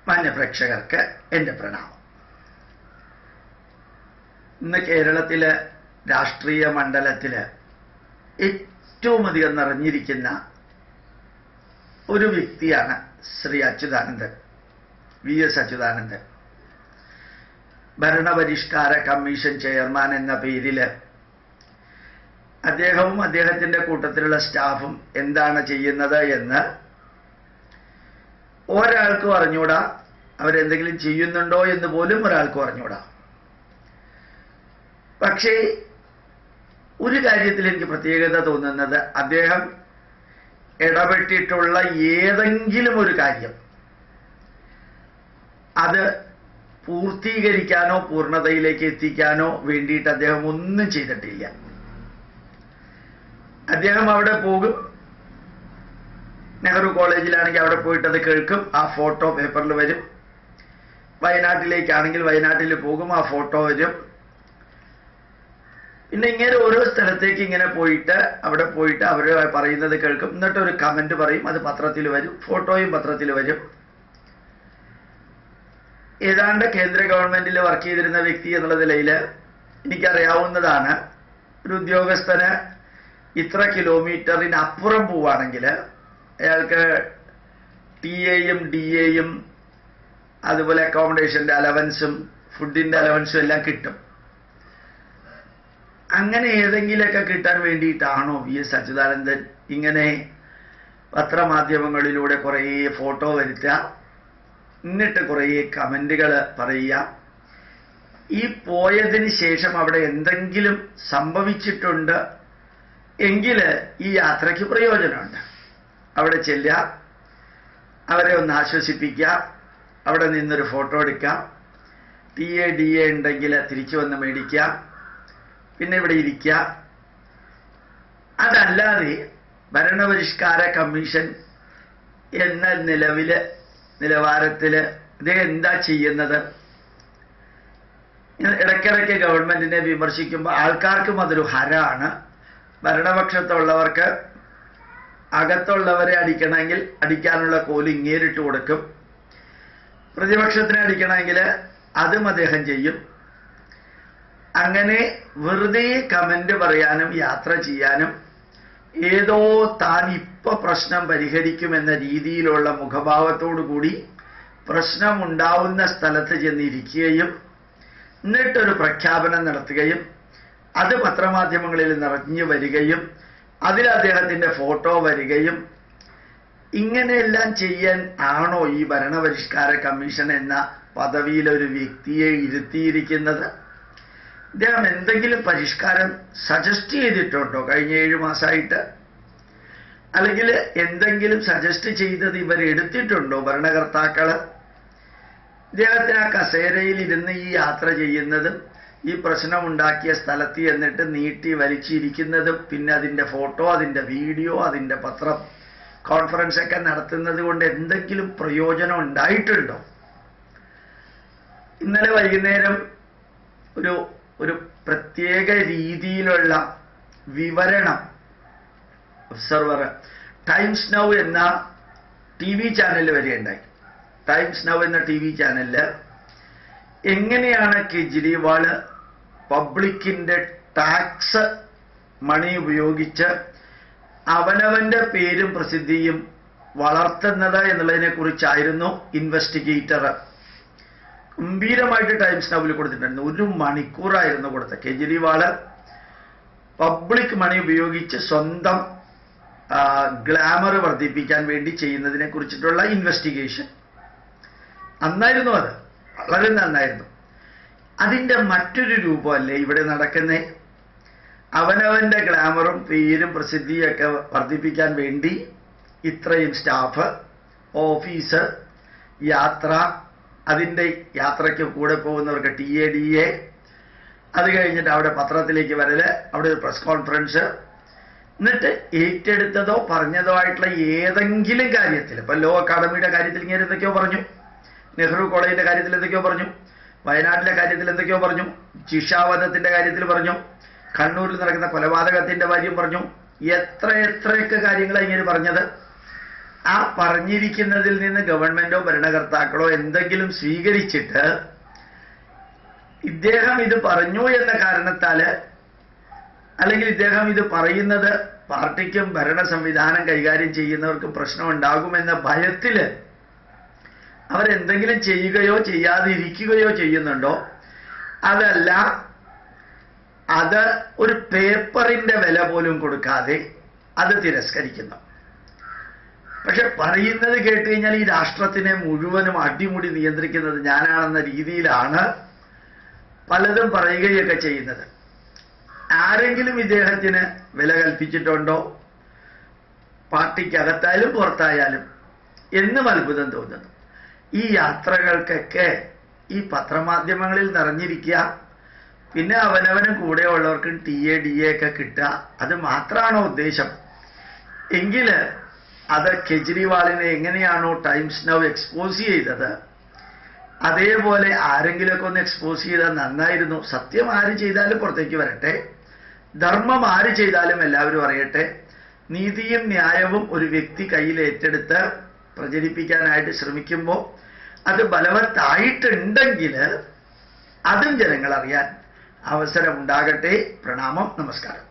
മാന്യപ്രേക്ഷകർക്ക് എൻ്റെ പ്രണാമം. ഇന്ന് കേരളത്തിലെ രാഷ്ട്രീയ മണ്ഡലത്തില് ഏറ്റവും അധികം നിറഞ്ഞിരിക്കുന്ന ഒരു വ്യക്തിയാണ് ശ്രീ അച്യുതാനന്ദൻ, VS അച്യുതാനന്ദൻ. ഭരണപരിഷ്കാര കമ്മീഷൻ ചെയർമാൻ എന്ന പേരിൽ അദ്ദേഹവും അദ്ദേഹത്തിൻ്റെ കൂട്ടത്തിലുള്ള സ്റ്റാഫും എന്താണ് ചെയ്യുന്നത് എന്ന് ഒരാൾക്കും അറിഞ്ഞൂടാ. അവരെന്തെങ്കിലും ചെയ്യുന്നുണ്ടോ എന്ന് പോലും ഒരാൾക്കും അറിഞ്ഞൂടാ. പക്ഷേ ഒരു കാര്യത്തിൽ എനിക്ക് പ്രത്യേകത തോന്നുന്നത്, അദ്ദേഹം ഇടപെട്ടിട്ടുള്ള ഏതെങ്കിലും ഒരു കാര്യം അത് പൂർത്തീകരിക്കാനോ പൂർണ്ണതയിലേക്ക് എത്തിക്കാനോ വേണ്ടിയിട്ട് അദ്ദേഹം ഒന്നും ചെയ്തിട്ടില്ല. അദ്ദേഹം അവിടെ പോകും, നെഹ്റു കോളേജിലാണെങ്കിൽ അവിടെ പോയിട്ട് അത് കേൾക്കും, ആ ഫോട്ടോ പേപ്പറിൽ വരും. വയനാട്ടിലേക്കാണെങ്കിൽ വയനാട്ടിൽ പോകും, ആ ഫോട്ടോ വരും. പിന്നെ ഇങ്ങനെ ഓരോ സ്ഥലത്തേക്ക് ഇങ്ങനെ പോയിട്ട് അവിടെ പോയിട്ട് അവർ പറയുന്നത് കേൾക്കും, എന്നിട്ട് ഒരു കമന്റ് പറയും, അത് പത്രത്തിൽ വരും, ഫോട്ടോയും പത്രത്തിൽ വരും. ഏതാണ്ട് കേന്ദ്ര ഗവൺമെന്റിൽ വർക്ക് ചെയ്തിരുന്ന വ്യക്തി എന്നുള്ള നിലയിൽ എനിക്കറിയാവുന്നതാണ്, ഒരു ഉദ്യോഗസ്ഥന് ഇത്ര കിലോമീറ്ററിനപ്പുറം പോവുകയാണെങ്കിൽ അയാൾക്ക് TA-യും DA-യും അതുപോലെ അക്കോമഡേഷൻ്റെ അലവൻസും ഫുഡിൻ്റെ അലവൻസും എല്ലാം കിട്ടും. അങ്ങനെ ഏതെങ്കിലുമൊക്കെ കിട്ടാൻ വേണ്ടിയിട്ടാണോ VS അച്യുതാനന്ദൻ ഇങ്ങനെ പത്രമാധ്യമങ്ങളിലൂടെ കുറേ ഫോട്ടോ വരുത്തുക, എന്നിട്ട് കുറേ കമൻറ്റുകൾ പറയുക? ഈ പോയതിന് ശേഷം അവിടെ എന്തെങ്കിലും സംഭവിച്ചിട്ടുണ്ട് എങ്കിൽ ഈ യാത്രയ്ക്ക് പ്രയോജനമുണ്ട്. അവിടെ ചെല്ലുക, അവരെ ഒന്ന് ആശ്വസിപ്പിക്കുക, അവിടെ നിന്നൊരു ഫോട്ടോ എടുക്കുക, TA DA ഉണ്ടെങ്കിൽ തിരിച്ചു വന്ന് മേടിക്കുക, പിന്നെ ഇവിടെ ഇരിക്കുക. അതല്ലാതെ ഭരണപരിഷ്കാര കമ്മീഷൻ എന്ന നിലവാരത്തിൽ അദ്ദേഹം എന്താ ചെയ്യുന്നത്? ഇടയ്ക്കിടയ്ക്ക് ഗവൺമെന്റിനെ വിമർശിക്കുമ്പോൾ ആൾക്കാർക്കും അതൊരു ഹരമാണ്. ഭരണപക്ഷത്തുള്ളവർക്ക് അകത്തുള്ളവരെ അടിക്കണമെങ്കിൽ അടിക്കാനുള്ള കോല് ഇങ്ങേരിട്ട് കൊടുക്കും, പ്രതിപക്ഷത്തിനെ അടിക്കണമെങ്കിൽ അതും അദ്ദേഹം ചെയ്യും. അങ്ങനെ വെറുതെ കമന്റ് പറയാനും യാത്ര ചെയ്യാനും ഏതോ താൻ ഇപ്പൊ പ്രശ്നം പരിഹരിക്കുമെന്ന രീതിയിലുള്ള മുഖഭാവത്തോടു കൂടി പ്രശ്നമുണ്ടാവുന്ന സ്ഥലത്ത് ചെന്നിരിക്കുകയും എന്നിട്ടൊരു പ്രഖ്യാപനം നടത്തുകയും അത് പത്രമാധ്യമങ്ങളിൽ നിറഞ്ഞു വരികയും അതിൽ അദ്ദേഹത്തിൻ്റെ ഫോട്ടോ വരികയും ഇങ്ങനെയെല്ലാം ചെയ്യാൻ ആണോ ഈ ഭരണപരിഷ്കാര കമ്മീഷൻ എന്ന പദവിയിലൊരു വ്യക്തിയെ ഇരുത്തിയിരിക്കുന്നത്? അദ്ദേഹം എന്തെങ്കിലും പരിഷ്കാരം സജസ്റ്റ് ചെയ്തിട്ടുണ്ടോ കഴിഞ്ഞ 7 മാസമായിട്ട്? അല്ലെങ്കിൽ എന്തെങ്കിലും സജസ്റ്റ് ചെയ്തത് ഇവരെടുത്തിട്ടുണ്ടോ ഭരണകർത്താക്കൾ? ഇദ്ദേഹത്തിന് ആ കസേരയിൽ ഇരുന്ന് ഈ യാത്ര ചെയ്യുന്നതും ഈ പ്രശ്നമുണ്ടാക്കിയ സ്ഥലത്ത് എന്നിട്ട് നീട്ടി വലിച്ചിരിക്കുന്നതും പിന്നെ അതിൻ്റെ ഫോട്ടോ, അതിൻ്റെ വീഡിയോ, അതിൻ്റെ പത്രം കോൺഫറൻസ് ഒക്കെ നടത്തുന്നത് കൊണ്ട് എന്തെങ്കിലും പ്രയോജനം ഉണ്ടായിട്ടുണ്ടോ? ഇന്നലെ വൈകുന്നേരം ഒരു പ്രത്യേക രീതിയിലുള്ള വിവരണം ഒബ്സർവർ ടൈംസ് നൗ എന്ന TV ചാനലിൽ വരികയുണ്ടായി. ടൈംസ് നൗ എന്ന TV ചാനലിൽ എങ്ങനെയാണ് കെജ്രിവാള് പബ്ലിക്കിൻ്റെ ടാക്സ് മണി ഉപയോഗിച്ച് അവനവൻ്റെ പേരും പ്രസിദ്ധിയും വളർത്തുന്നത് എന്നുള്ളതിനെ കുറിച്ചായിരുന്നു ഇൻവെസ്റ്റിഗേറ്റർ ഗംഭീരമായിട്ട് ടൈംസ് നൗവിൽ കൊടുത്തിട്ടുണ്ടായിരുന്നു. 1 മണിക്കൂറായിരുന്നു കൊടുത്തത്. കെജ്രിവാള് പബ്ലിക് മണി ഉപയോഗിച്ച് സ്വന്തം ഗ്ലാമർ വർദ്ധിപ്പിക്കാൻ വേണ്ടി ചെയ്യുന്നതിനെ കുറിച്ചിട്ടുള്ള ഇൻവെസ്റ്റിഗേഷൻ. നന്നായിരുന്നു, അത് വളരെ നന്നായിരുന്നു. അതിൻ്റെ മറ്റൊരു രൂപമല്ലേ ഇവിടെ നടക്കുന്നേ? അവനവൻ്റെ ഗ്ലാമറും പേരും പ്രസിദ്ധിയൊക്കെ വർദ്ധിപ്പിക്കാൻ വേണ്ടി ഇത്രയും സ്റ്റാഫ്, ഓഫീസ്, യാത്ര, അതിൻ്റെ യാത്രയ്ക്ക് കൂടെ പോകുന്നവർക്ക് TA DA, അത് കഴിഞ്ഞിട്ട് അവിടെ പത്രത്തിലേക്ക് വരല്, അവിടെ ഒരു പ്രസ് കോൺഫറൻസ്, എന്നിട്ട് ഏറ്റെടുത്തതോ പറഞ്ഞതോ ആയിട്ടുള്ള ഏതെങ്കിലും കാര്യത്തിൽ, ഇപ്പം ലോ അക്കാഡമിയുടെ കാര്യത്തിൽ ഇങ്ങനെ എന്തൊക്കെയോ പറഞ്ഞു, നെഹ്റു കോളേജിൻ്റെ കാര്യത്തിൽ എന്തൊക്കെയോ പറഞ്ഞു, വയനാട്ടിലെ കാര്യത്തിൽ എന്തൊക്കെയോ പറഞ്ഞു, ജിഷാവധത്തിൻ്റെ കാര്യത്തിൽ പറഞ്ഞു, കണ്ണൂരിൽ നടക്കുന്ന കൊലപാതകത്തിൻ്റെ കാര്യം പറഞ്ഞു, എത്രയൊക്കെ കാര്യങ്ങളാണ് ഇങ്ങനെ പറഞ്ഞത്. ആ പറഞ്ഞിരിക്കുന്നതിൽ നിന്ന് ഗവൺമെന്റോ ഭരണകർത്താക്കളോ എന്തെങ്കിലും സ്വീകരിച്ചിട്ട് ഇദ്ദേഹം ഇത് പറഞ്ഞു എന്ന കാരണത്താല്, അല്ലെങ്കിൽ ഇദ്ദേഹം ഇത് പറയുന്നത് പാർട്ടിക്കും ഭരണ സംവിധാനം കൈകാര്യം ചെയ്യുന്നവർക്കും പ്രശ്നമുണ്ടാകുമെന്ന ഭയത്തില് അവരെന്തെങ്കിലും ചെയ്യുകയോ ചെയ്യാതിരിക്കുകയോ ചെയ്യുന്നുണ്ടോ? അതല്ല, അത് ഒരു പേപ്പറിന്റെ വില പോലും കൊടുക്കാതെ അത് തിരസ്കരിക്കുന്നു. പക്ഷെ പറയുന്നത് കേട്ട് കഴിഞ്ഞാൽ ഈ രാഷ്ട്രത്തിനെ മുഴുവനും അടിമുടി നിയന്ത്രിക്കുന്നത് ഞാനാണെന്ന രീതിയിലാണ് പലതും പറയുകയൊക്കെ ചെയ്യുന്നത്. ആരെങ്കിലും ഇദ്ദേഹത്തിന് വില കൽപ്പിച്ചിട്ടുണ്ടോ? പാർട്ടിക്കകത്തായാലും പുറത്തായാലും എന്നും അത്ഭുതം തോന്നുന്നു. ഈ യാത്രകൾക്കൊക്കെ ഈ പത്രമാധ്യമങ്ങളിൽ നിറഞ്ഞിരിക്കുക, പിന്നെ അവനവനും കൂടെയുള്ളവർക്കും TA DA ഒക്കെ കിട്ടുക, അത് മാത്രമാണോ ഉദ്ദേശം? എങ്കിൽ അത് കെജ്രിവാളിനെ എങ്ങനെയാണോ ടൈംസ് നൗ എക്സ്പോസ് ചെയ്തത്, അതേപോലെ ആരെങ്കിലുമൊക്കെ ഒന്ന് എക്സ്പോസ് ചെയ്താൽ നന്നായിരുന്നു. സത്യം ആര് ചെയ്താലും പുറത്തേക്ക് വരട്ടെ, ധർമ്മം ആര് ചെയ്താലും എല്ലാവരും അറിയട്ടെ. നീതിയും ന്യായവും ഒരു വ്യക്തി കയ്യിൽ ഏറ്റെടുത്ത് പ്രചരിപ്പിക്കാനായിട്ട് ശ്രമിക്കുമ്പോൾ അത് ബലവത്തായിട്ടുണ്ടെങ്കിൽ അതും ജനങ്ങൾ അറിയാൻ അവസരമുണ്ടാകട്ടെ. പ്രണാമം, നമസ്കാരം.